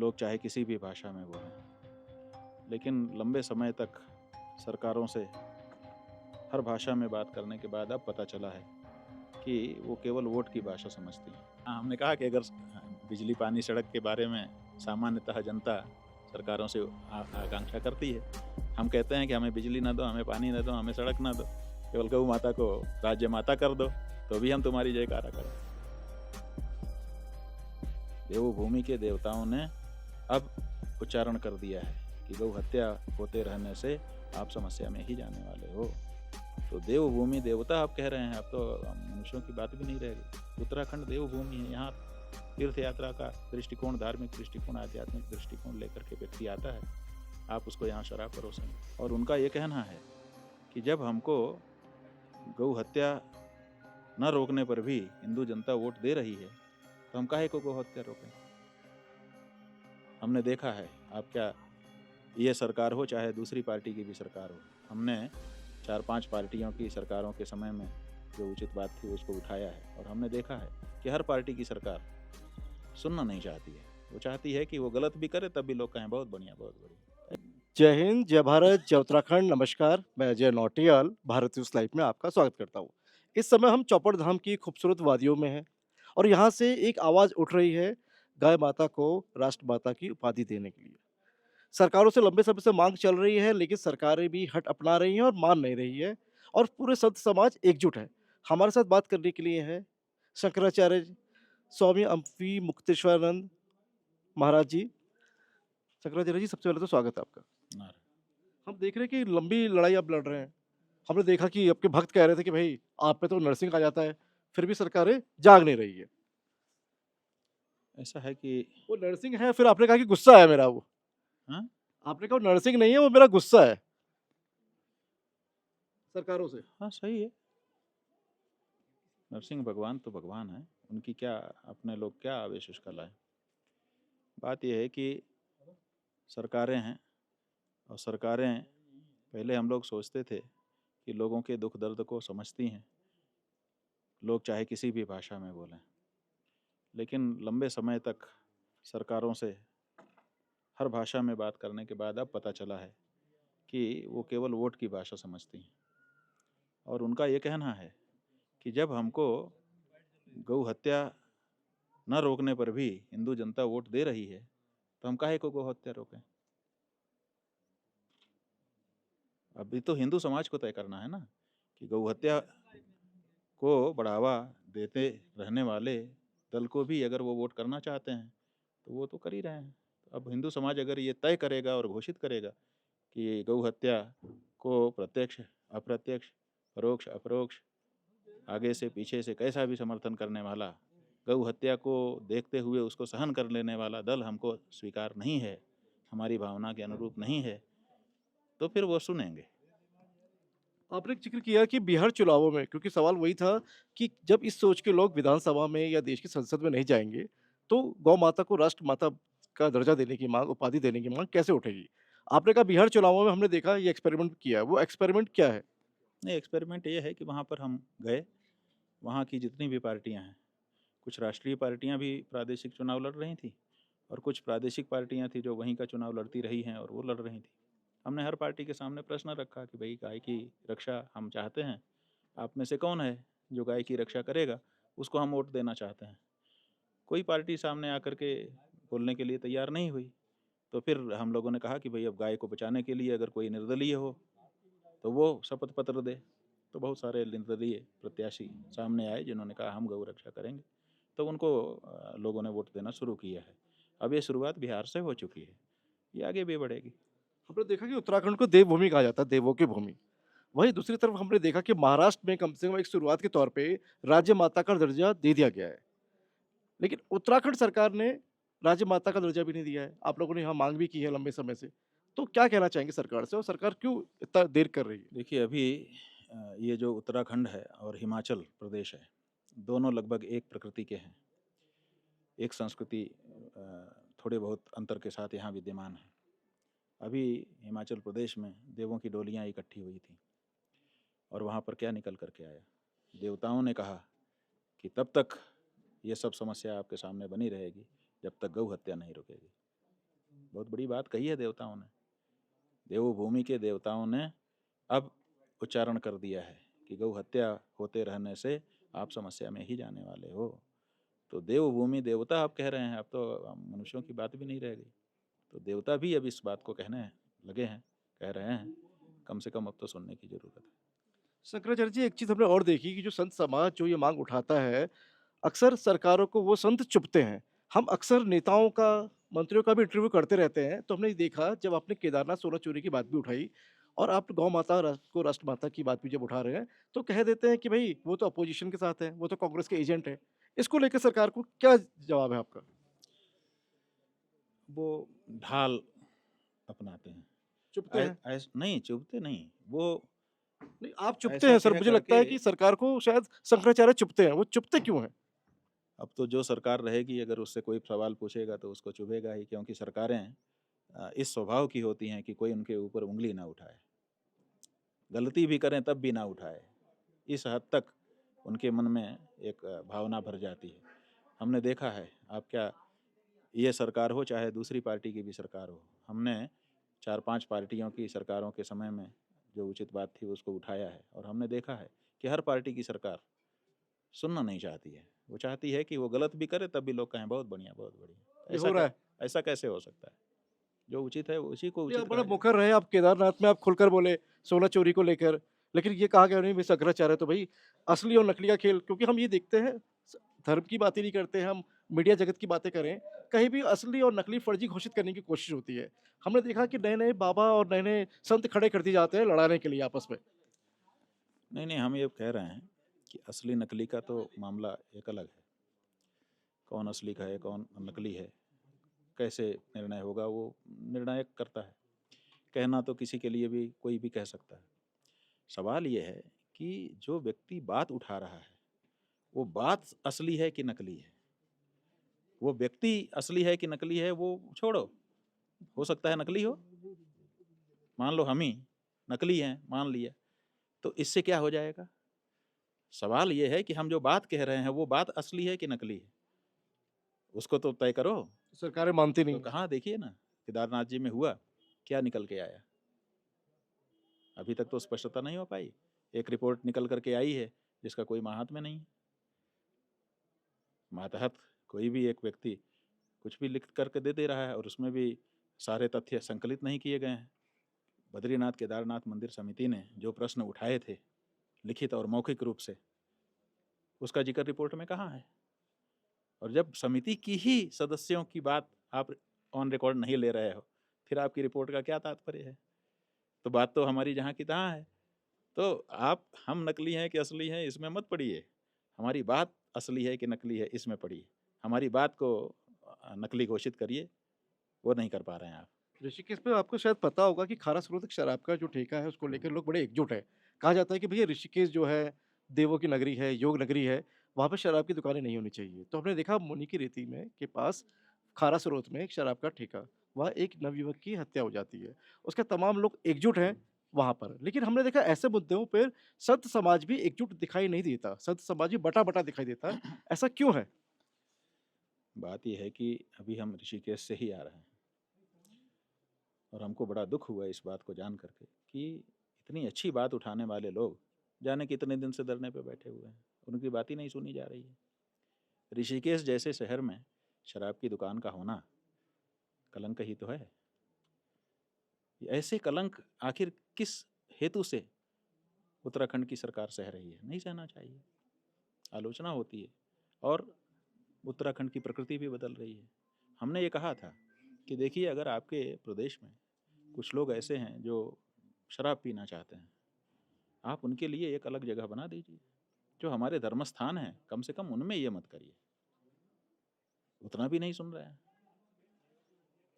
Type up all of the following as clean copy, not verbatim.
लोग चाहे किसी भी भाषा में बोलें, लेकिन लंबे समय तक सरकारों से हर भाषा में बात करने के बाद अब पता चला है कि वो केवल वोट की भाषा समझती हैं। हमने कहा कि अगर बिजली, पानी, सड़क के बारे में सामान्यतः जनता सरकारों से आकांक्षा करती है। हम कहते हैं कि हमें बिजली ना दो, हमें पानी ना दो, हमें सड़क ना दो, केवल गौ माता को राज्य माता कर दो, तो भी हम तुम्हारी जयकारा करें। देवभूमि के देवताओं ने अब उच्चारण कर दिया है कि गौ हत्या होते रहने से आप समस्या में ही जाने वाले हो। तो देवभूमि देवता आप कह रहे हैं, अब तो मनुष्यों की बात भी नहीं रह गई। उत्तराखंड देवभूमि है, यहाँ तीर्थ यात्रा का दृष्टिकोण, धार्मिक दृष्टिकोण, आध्यात्मिक दृष्टिकोण लेकर के व्यक्ति आता है, आप उसको यहाँ शराब परोसेंगे। और उनका ये कहना है कि जब हमको गौ हत्या न रोकने पर भी हिंदू जनता वोट दे रही है, तो हम काहे को गौ हत्या रोकें। हमने देखा है, आप क्या ये सरकार हो चाहे दूसरी पार्टी की भी सरकार हो, हमने 4-5 पार्टियों की सरकारों के समय में जो उचित बात थी उसको उठाया है, और हमने देखा है कि हर पार्टी की सरकार सुनना नहीं चाहती है। वो चाहती है कि वो गलत भी करे तब भी लोग कहें बहुत बढ़िया, बहुत बढ़िया। जय हिंद, जय भारत, जय उत्तराखंड। नमस्कार, मैं अजय नौटियाल भारत न्यूज़ लाइव में आपका स्वागत करता हूँ। इस समय हम चौपड़ धाम की खूबसूरत वादियों में हैं और यहाँ से एक आवाज़ उठ रही है गाय माता को राष्ट्र माता की उपाधि देने के लिए। सरकारों से लंबे समय से मांग चल रही है, लेकिन सरकारें भी हट अपना रही हैं और मान नहीं रही है और पूरे संत समाज एकजुट है। हमारे साथ बात करने के लिए है शंकराचार्य स्वामी अम्पी मुक्तेश्वरानंद महाराज जी। शंकराचार्य जी, सबसे पहले तो स्वागत है आपका। नारायण। हम देख रहे हैं कि लंबी लड़ाई आप लड़ रहे हैं। हमने देखा कि आपके भक्त कह रहे थे कि भाई आप पे तो नरसिंह आ जाता है, फिर भी सरकारें जाग नहीं रही है। ऐसा है कि वो नरसिंह है, फिर आपने कहा कि गुस्सा है मेरा वो। हाँ आपने कहा वो नरसिंह नहीं है, वो मेरा गुस्सा है सरकारों से। हाँ, सही है। नरसिंह भगवान तो भगवान है, उनकी क्या, अपने लोग क्या आवेश उसका लाए। बात यह है कि सरकारें हैं, और सरकारें पहले हम लोग सोचते थे कि लोगों के दुख दर्द को समझती हैं, लोग चाहे किसी भी भाषा में बोलें, लेकिन लंबे समय तक सरकारों से हर भाषा में बात करने के बाद अब पता चला है कि वो केवल वोट की भाषा समझती हैं। और उनका ये कहना है कि जब हमको गौ हत्या न रोकने पर भी हिंदू जनता वोट दे रही है, तो हम काहे को गौ हत्या रोकें। अभी तो हिंदू समाज को तय करना है ना कि गौ हत्या को बढ़ावा देते रहने वाले दल को भी अगर वो वोट करना चाहते हैं तो वो तो कर ही रहे हैं। तो अब हिंदू समाज अगर ये तय करेगा और घोषित करेगा कि गौ हत्या को प्रत्यक्ष, अप्रत्यक्ष, परोक्ष, अपरोक्ष, आगे से पीछे से कैसा भी समर्थन करने वाला, गौ हत्या को देखते हुए उसको सहन कर लेने वाला दल हमको स्वीकार नहीं है, हमारी भावना के अनुरूप नहीं है, तो फिर वो सुनेंगे। आपने जिक्र किया कि बिहार चुनावों में, क्योंकि सवाल वही था कि जब इस सोच के लोग विधानसभा में या देश की संसद में नहीं जाएंगे, तो गौ माता को राष्ट्र माता का दर्जा देने की मांग, उपाधि देने की मांग कैसे उठेगी। आपने कहा बिहार चुनावों में हमने देखा ये एक्सपेरिमेंट किया है, वो एक्सपेरिमेंट क्या है। नहीं, एक्सपेरिमेंट ये है कि वहाँ पर हम गए, वहाँ की जितनी भी पार्टियाँ हैं, कुछ राष्ट्रीय पार्टियाँ भी प्रादेशिक चुनाव लड़ रही थी, और कुछ प्रादेशिक पार्टियाँ थी जो वहीं का चुनाव लड़ती रही हैं और वो लड़ रही थी। हमने हर पार्टी के सामने प्रश्न रखा कि भाई गाय की रक्षा हम चाहते हैं, आप में से कौन है जो गाय की रक्षा करेगा, उसको हम वोट देना चाहते हैं। कोई पार्टी सामने आकर के बोलने के लिए तैयार नहीं हुई। तो फिर हम लोगों ने कहा कि भाई अब गाय को बचाने के लिए अगर कोई निर्दलीय हो तो वो शपथ पत्र दे। तो बहुत सारे निर्दलीय प्रत्याशी सामने आए जिन्होंने कहा हम गौ रक्षा करेंगे, तो उनको लोगों ने वोट देना शुरू किया है। अब ये शुरुआत बिहार से हो चुकी है, ये आगे भी बढ़ेगी। हमने देखा कि उत्तराखंड को देवभूमि कहा जाता है, देवों की भूमि। वहीं दूसरी तरफ हमने देखा कि महाराष्ट्र में कम से कम एक शुरुआत के तौर पे राज्य माता का दर्जा दे दिया गया है, लेकिन उत्तराखंड सरकार ने राज्य माता का दर्जा भी नहीं दिया है। आप लोगों ने यहाँ मांग भी की है लंबे समय से। तो क्या कहना चाहेंगे सरकार से, और सरकार क्यों इतना देर कर रही है। देखिए, अभी ये जो उत्तराखंड है और हिमाचल प्रदेश है, दोनों लगभग एक प्रकृति के हैं, एक संस्कृति थोड़े बहुत अंतर के साथ यहाँ विद्यमान है। अभी हिमाचल प्रदेश में देवों की डोलियाँ इकट्ठी हुई थी, और वहाँ पर क्या निकल करके आया, देवताओं ने कहा कि तब तक ये सब समस्या आपके सामने बनी रहेगी जब तक गौ हत्या नहीं रुकेगी। बहुत बड़ी बात कही है देवताओं ने। देवभूमि के देवताओं ने अब उच्चारण कर दिया है कि गौ हत्या होते रहने से आप समस्या में ही जाने वाले हो। तो देवभूमि देवता आप कह रहे हैं, अब तो मनुष्यों की बात भी नहीं रह गई। तो देवता भी अब इस बात को कहने लगे हैं, कह रहे हैं। कम से कम अब तो सुनने की जरूरत है। शंकराचार्य जी, एक चीज़ हमने और देखी कि जो संत समाज जो ये माँग उठाता है, अक्सर सरकारों को वो संत चुभते हैं। हम अक्सर नेताओं का, मंत्रियों का भी इंटरव्यू करते रहते हैं, तो हमने ये देखा जब आपने केदारनाथ सोना चोरी की बात भी उठाई और आप गौ माता को राष्ट्र माता की बात भी जब उठा रहे हैं, तो कह देते हैं कि भई वो तो अपोज़िशन के साथ है, वो तो कांग्रेस के एजेंट हैं। इसको लेकर सरकार को क्या जवाब है आपका? वो ढाल अपनाते हैं। चुभते हैं? नहीं चुभते नहीं, वो नहीं, आप चुभते ऐसा हैं सर, कह मुझे लगता करके। है कि सरकार को शायद शंकराचार्य चुभते हैं, वो चुभते क्यों हैं? अब तो जो सरकार रहेगी, अगर उससे कोई सवाल पूछेगा तो उसको चुभेगा ही, क्योंकि सरकारें इस स्वभाव की होती हैं कि कोई उनके ऊपर उंगली ना उठाए, गलती भी करें तब भी ना उठाए। इस हद तक उनके मन में एक भावना भर जाती है। हमने देखा है, आप क्या, ये सरकार हो चाहे दूसरी पार्टी की भी सरकार हो, हमने 4-5 पार्टियों की सरकारों के समय में जो उचित बात थी उसको उठाया है, और हमने देखा है कि हर पार्टी की सरकार सुनना नहीं चाहती है। वो चाहती है कि वो गलत भी करे तब भी लोग कहें बहुत बढ़िया बहुत बढ़िया। ये हो रहा है। ऐसा कैसे हो सकता है? जो उचित है उसी को नहीं, आप उचित बड़ा कहा जाए। मुखर रहे, आप केदारनाथ में आप खुलकर बोले, सोना चोरी को लेकर। लेकिन ये कहा गया नहीं भई शंकराचार्य तो भई असली और नकली का खेल, क्योंकि हम ये देखते हैं स धर्म की बातें नहीं करते हैं, हम मीडिया जगत की बातें करें, कहीं भी असली और नकली फर्जी घोषित करने की कोशिश होती है। हमने देखा कि नए-नए बाबा और नए-नए संत खड़े कर दिए जाते हैं लड़ाने के लिए आपस में। नहीं नहीं, हम ये कह रहे हैं कि असली नकली का तो मामला एक अलग है। कौन असली का है कौन नकली है, कैसे निर्णय होगा, वो निर्णायक करता है। कहना तो किसी के लिए भी कोई भी कह सकता है। सवाल ये है कि जो व्यक्ति बात उठा रहा है वो बात असली है कि नकली है। वो व्यक्ति असली है कि नकली है वो छोड़ो, हो सकता है नकली हो। मान लो हम ही नकली हैं, मान लिया, तो इससे क्या हो जाएगा? सवाल ये है कि हम जो बात कह रहे हैं वो बात असली है कि नकली है, उसको तो तय करो। सरकारें मानती तो नहीं हैं। कहाँ देखिए ना, केदारनाथ जी में हुआ क्या, निकल के आया? अभी तक तो स्पष्टता नहीं हो पाई। एक रिपोर्ट निकल करके आई है जिसका कोई माहात्म्य नहीं है। मातहत कोई भी एक व्यक्ति कुछ भी लिख करके दे दे रहा है, और उसमें भी सारे तथ्य संकलित नहीं किए गए हैं। बद्रीनाथ केदारनाथ मंदिर समिति ने जो प्रश्न उठाए थे लिखित और मौखिक रूप से, उसका जिक्र रिपोर्ट में कहाँ है? और जब समिति की ही सदस्यों की बात आप ऑन रिकॉर्ड नहीं ले रहे हो, फिर आपकी रिपोर्ट का क्या तात्पर्य है? तो बात तो हमारी जहाँ की तहाँ है। तो आप हम नकली हैं कि असली हैं इसमें मत पड़िए, हमारी बात असली है कि नकली है इसमें पड़िए। हमारी बात को नकली घोषित करिए, वो नहीं कर पा रहे हैं आप। ऋषिकेश में आपको शायद पता होगा कि खारा स्रोत शराब का जो ठेका है उसको लेकर लोग बड़े एकजुट हैं। कहा जाता है कि भैया ऋषिकेश जो है देवों की नगरी है, योग नगरी है, वहाँ पे शराब की दुकानें नहीं होनी चाहिए। तो हमने देखा मुनि की रेती में के पास खारा स्रोत में एक शराब का ठेका, वहाँ एक नवयुवक की हत्या हो जाती है। उसके तमाम लोग एकजुट हैं वहाँ पर। लेकिन हमने देखा ऐसे मुद्दों पर संत समाज भी एकजुट दिखाई नहीं देता। संत समाज भी बँटा-बँटा दिखाई देता है। ऐसा क्यों है? बात यह है कि अभी हम ऋषिकेश से ही आ रहे हैं, और हमको बड़ा दुख हुआ इस बात को जान करके कि इतनी अच्छी बात उठाने वाले लोग जाने कितने दिन से धरने पे बैठे हुए हैं, उनकी बात ही नहीं सुनी जा रही है। ऋषिकेश जैसे शहर में शराब की दुकान का होना कलंक ही तो है। ऐसे कलंक आखिर किस हेतु से उत्तराखंड की सरकार सह रही है? नहीं सहना चाहिए, आलोचना होती है। और उत्तराखंड की प्रकृति भी बदल रही है। हमने ये कहा था कि देखिए, अगर आपके प्रदेश में कुछ लोग ऐसे हैं जो शराब पीना चाहते हैं, आप उनके लिए एक अलग जगह बना दीजिए। जो हमारे धर्म स्थान हैं कम से कम उनमें ये मत करिए। उतना भी नहीं सुन रहे हैं।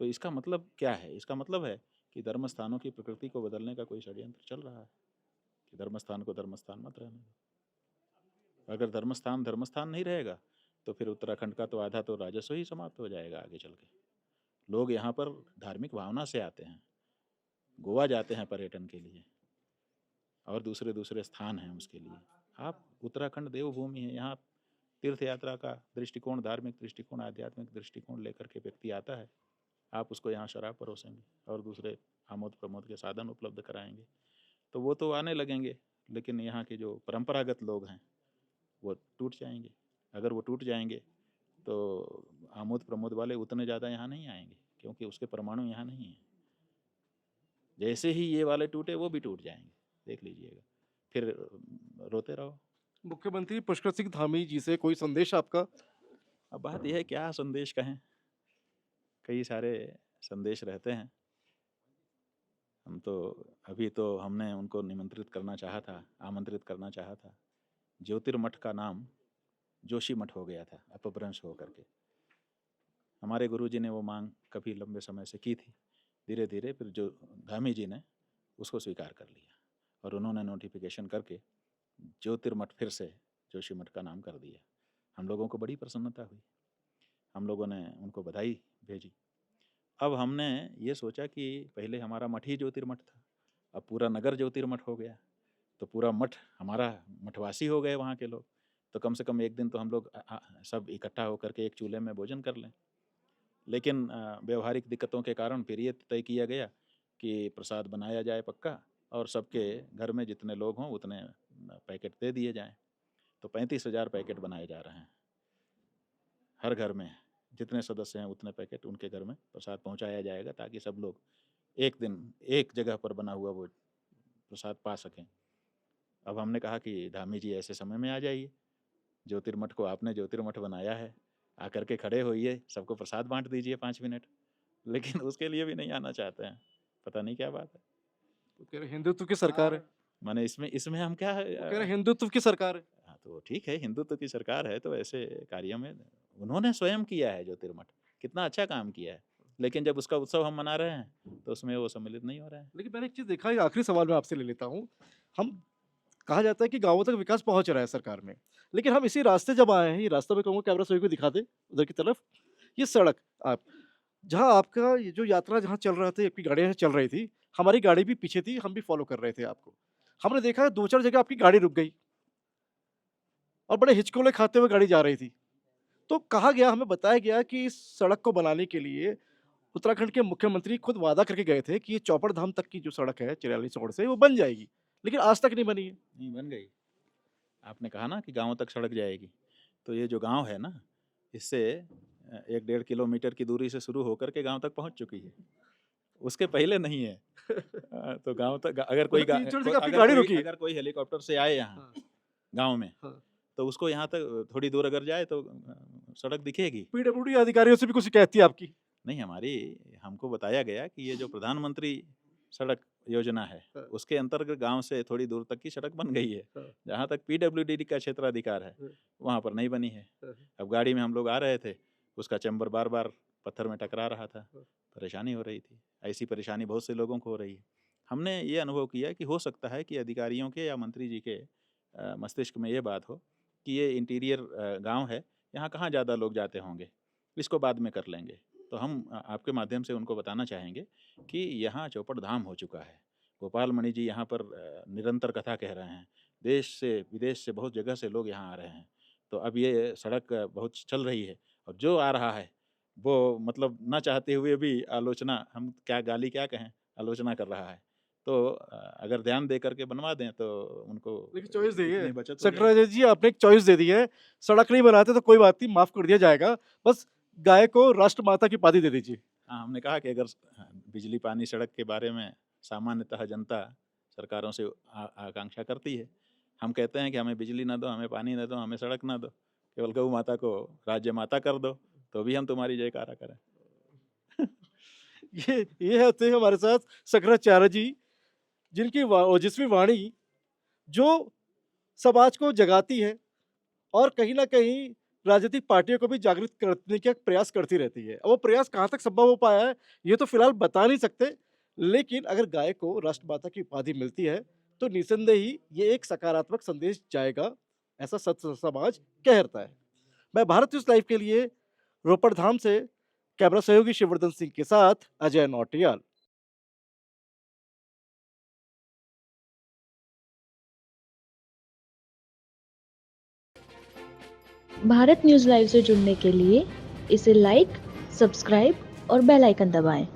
तो इसका मतलब क्या है? इसका मतलब है कि धर्म स्थानों की प्रकृति को बदलने का कोई षड्यंत्र चल रहा है कि धर्म स्थान को धर्म स्थान मत रहने दो। अगर धर्म स्थान नहीं रहेगा तो फिर उत्तराखंड का तो आधा तो राजस्व ही समाप्त हो जाएगा आगे चल के। लोग यहाँ पर धार्मिक भावना से आते हैं, गोवा जाते हैं पर्यटन के लिए, और दूसरे दूसरे स्थान हैं उसके लिए। आप उत्तराखंड देवभूमि है, यहाँ तीर्थ यात्रा का दृष्टिकोण, धार्मिक दृष्टिकोण, आध्यात्मिक दृष्टिकोण लेकर के व्यक्ति आता है, आप उसको यहाँ शराब परोसेंगे और दूसरे आमोद प्रमोद के साधन उपलब्ध कराएंगे, तो वो तो आने लगेंगे, लेकिन यहाँ के जो परंपरागत लोग हैं वो टूट जाएंगे। अगर वो टूट जाएंगे तो आमोद प्रमोद वाले उतने ज़्यादा यहाँ नहीं आएंगे, क्योंकि उसके परमाणु यहाँ नहीं है। जैसे ही ये वाले टूटे वो भी टूट जाएंगे, देख लीजिएगा, फिर रोते रहो। मुख्यमंत्री पुष्कर सिंह धामी जी से कोई संदेश आपका? अब बात यह है क्या संदेश कहें, कई सारे संदेश रहते हैं। हम तो अभी तो हमने उनको निमंत्रित करना चाहा था, आमंत्रित करना चाहा था। ज्योतिर्मठ का नाम जोशी मठ हो गया था अपभ्रंश होकर के। हमारे गुरुजी ने वो मांग कभी लंबे समय से की थी, धीरे धीरे फिर जो धामी जी ने उसको स्वीकार कर लिया और उन्होंने नोटिफिकेशन करके ज्योतिर्मठ फिर से जोशी मठ का नाम कर दिया। हम लोगों को बड़ी प्रसन्नता हुई, हम लोगों ने उनको बधाई भेजी। अब हमने ये सोचा कि पहले हमारा मठ ही ज्योतिर्मठ था, अब पूरा नगर ज्योतिर्मठ हो गया, तो पूरा मठ हमारा मठवासी हो गए वहाँ के लोग, तो कम से कम एक दिन तो हम लोग सब इकट्ठा होकर के एक चूल्हे में भोजन कर लें। लेकिन व्यवहारिक दिक्कतों के कारण फिर ये तय किया गया कि प्रसाद बनाया जाए पक्का और सबके घर में जितने लोग हों उतने पैकेट दे दिए जाएं। तो 35,000 पैकेट बनाए जा रहे हैं, हर घर में जितने सदस्य हैं उतने पैकेट उनके घर में प्रसाद पहुंचाया जाएगा, ताकि सब लोग एक दिन एक जगह पर बना हुआ वो प्रसाद पा सकें। अब हमने कहा कि धामी जी ऐसे समय में आ जाइए, ज्योतिर्मठ को आपने ज्योतिर्मठ बनाया है, आकर के खड़े होइए, सबको प्रसाद बांट दीजिए 5 मिनट। लेकिन उसके लिए भी नहीं आना चाहते हैं, पता नहीं क्या बात है। वो कह रहे हिंदुत्व की सरकार है। माने इसमें हम क्या वो कह रहे हिंदुत्व की सरकार है। हाँ, तो ठीक है, हिंदुत्व की सरकार है तो ऐसे कार्यों में उन्होंने स्वयं किया है ज्योतिर्मठ, कितना अच्छा काम किया है, लेकिन जब उसका उत्सव हम मना रहे हैं तो उसमें वो सम्मिलित नहीं हो रहा है। लेकिन मैंने एक चीज़ देखा है, आखिरी सवाल मैं आपसे ले लेता हूँ। हम कहा जाता है कि गाँवों तक विकास पहुँच रहा है सरकार में, लेकिन हम इसी रास्ते जब आए हैं, ये रास्ता मैं कहूँगा कैमरा सभी को दिखा दे उधर की तरफ, ये सड़क आप जहाँ आपका ये जो यात्रा जहाँ चल रहा था, आपकी गाड़ियाँ चल रही थी, हमारी गाड़ी भी पीछे थी, हम भी फ़ॉलो कर रहे थे आपको। हमने देखा 2-4 जगह आपकी गाड़ी रुक गई और बड़े हिचकोले खाते हुए गाड़ी जा रही थी। तो कहा गया, हमें बताया गया कि इस सड़क को बनाने के लिए उत्तराखंड के मुख्यमंत्री खुद वादा करके गए थे कि ये चौपड़ धाम तक की जो सड़क है चिरैली छोड़ से, वो बन जाएगी, लेकिन आज तक नहीं बनी है। नहीं बन गई, आपने कहा ना कि गाँव तक सड़क जाएगी, तो ये जो गाँव है ना, इससे 1-1.5 किलोमीटर की दूरी से शुरू होकर के गाँव तक पहुँच चुकी है, उसके पहले नहीं है। तो गाँव तक अगर कोई मतलब 3-4 जगह आपकी गाड़ी रुकी है। अगर कोई हेलीकॉप्टर से आए यहाँ हाँ, गाँव में, हाँ। तो उसको यहाँ तक थोड़ी दूर अगर जाए तो सड़क दिखेगी। पीडब्ल्यूडी अधिकारियों से भी कुछ शिकायत थी आपकी? नहीं, हमको बताया गया कि ये जो प्रधानमंत्री सड़क योजना है, हाँ। उसके अंतर्गत गाँव से थोड़ी दूर तक की सड़क बन गई है। हाँ। जहाँ तक पीडब्ल्यूडी का क्षेत्राधिकार है, हाँ। वहाँ पर नहीं बनी है। हाँ। अब गाड़ी में हम लोग आ रहे थे, उसका चैम्बर बार-बार पत्थर में टकरा रहा था, हाँ। परेशानी हो रही थी। ऐसी परेशानी बहुत से लोगों को हो रही है। हमने ये अनुभव किया कि हो सकता है कि अधिकारियों के या मंत्री जी के मस्तिष्क में ये बात हो कि ये इंटीरियर गाँव है, यहाँ कहाँ ज़्यादा लोग जाते होंगे, इसको बाद में कर लेंगे। तो हम आपके माध्यम से उनको बताना चाहेंगे कि यहाँ चौपड़ धाम हो चुका है। गोपाल मणि जी यहाँ पर निरंतर कथा कह रहे हैं, देश से विदेश से बहुत जगह से लोग यहाँ आ रहे हैं। तो अब ये सड़क बहुत चल रही है और जो आ रहा है वो मतलब ना चाहते हुए भी आलोचना, हम क्या गाली क्या कहें, आलोचना कर रहा है। तो अगर ध्यान दे करके बनवा दें तो उनको लेकिन चॉइस दी है इतनी बचत हो जाएगी। सक्राजा जी, आपने एक चॉइस दे दी है, सड़क नहीं बनाते तो कोई बात नहीं, माफ कर दिया जाएगा, बस गाय को राष्ट्र माता की उपाधि दे दीजिए। हाँ, हमने कहा कि अगर बिजली पानी सड़क के बारे में सामान्यतः जनता सरकारों से आकांक्षा करती है, हम कहते हैं कि हमें बिजली ना दो, हमें पानी ना दो, हमें सड़क ना दो, केवल गौ माता को राज्य माता कर दो, तो भी हम तुम्हारी जयकारा करें। ये होते हैं हमारे साथ सक्राचार्य जी, जिनकी ओजस्वी वाणी जो समाज को जगाती है और कहीं ना कहीं राजनीतिक पार्टियों को भी जागृत करने का प्रयास करती रहती है। अब वो प्रयास कहाँ तक संभव हो पाया है ये तो फिलहाल बता नहीं सकते, लेकिन अगर गाय को राष्ट्रमाता की उपाधि मिलती है तो निसंदेह ही ये एक सकारात्मक संदेश जाएगा, ऐसा सत्य समाज कहता है। मैं भारत न्यूज लाइव के लिए रोपड़ धाम से कैमरा सहयोगी शिववर्धन सिंह के साथ अजय नौटियाल। भारत न्यूज़ लाइव से जुड़ने के लिए इसे लाइक, सब्सक्राइब और बेल आइकन दबाएं।